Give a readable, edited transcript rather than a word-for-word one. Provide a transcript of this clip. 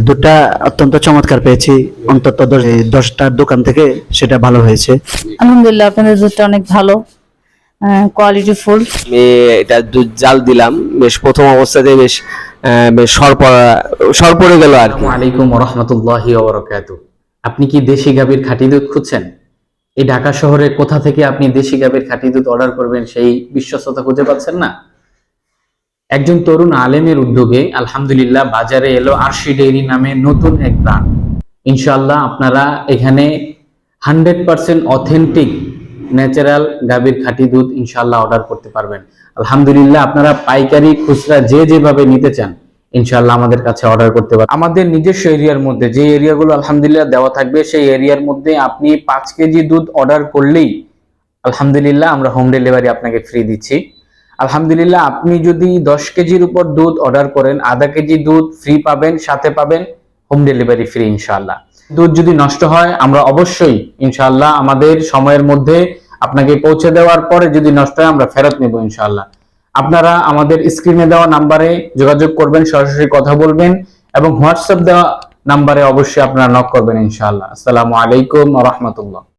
দুধটা অত্যন্ত চমৎকার পেয়েছি, অন্তত 10টার দোকান থেকে সেটা ভালো হয়েছে। আলহামদুলিল্লাহ, আপনাদের দুধটা অনেক ভালো, কোয়ালিটি ফুল। আমি এটা দুধ জাল দিলাম, বেশ প্রথম অবস্থাতে বেশ বেশ সর পড়ে গেল আর কি। আসসালামু আলাইকুম ওয়া রাহমাতুল্লাহি ওয়া বারাকাতুহু। আপনি কি দেশি গাভীর খাঁটি দুধ খুঁজছেন? এই ঢাকা শহরে কোথা থেকে আপনি দেশি গাভীর খাঁটি দুধ অর্ডার করবেন সেই বিশ্বস্ততা খুঁজে পাচ্ছেন না? একজন তরুণ আলেমের উদ্যোগে আলহামদুলিল্লাহ বাজারে এলো আরশি ডেইরি নামে নতুন এক ব্র্যান্ড। ইনশাআল্লাহ আপনারা এখানে 100% অথেন্টিক ন্যাচারাল গাভীর খাঁটি দুধ ইনশাআল্লাহ অর্ডার করতে পারবেন। আলহামদুলিল্লাহ আপনারা পাইকারি খুচরা যেভাবে নিতে চান ইনশাআল্লাহ আমাদের কাছে অর্ডার করতে পারেন। আমাদের নিজস্ব এরিয়ার মধ্যে যে এরিয়াগুলো আলহামদুলিল্লাহ দেওয়া থাকবে সেই এরিয়ার মধ্যে আপনি 5 কেজি দুধ অর্ডার করলেই আলহামদুলিল্লাহ আমরা হোম ডেলিভারি আপনাকে ফ্রি দিচ্ছি। আলহামদুলিল্লাহ আপনি যদি 10 কেজির উপর দুধ অর্ডার করেন, আধা কেজি দুধ ফ্রি পাবেন, সাথে পাবেন হোম ডেলিভারি ফ্রি ইনশাআল্লাহ। দুধ যদি নষ্ট হয় আমরা অবশ্যই ইনশাআল্লাহ আমাদের সময়ের মধ্যে আপনাকে পৌঁছে দেওয়ার পরে যদি নষ্ট হয় আমরা ফেরত নেব ইনশাআল্লাহ। আপনারা আমাদের স্ক্রিনে দেওয়া নাম্বারে যোগাযোগ করবেন, সরাসরি কথা বলবেন এবং হোয়াটসঅ্যাপ দেওয়া নাম্বারে অবশ্যই আপনারা নক করবেন ইনশাআল্লাহ। আসসালামু আলাইকুম ওয়া রাহমাতুল্লাহ।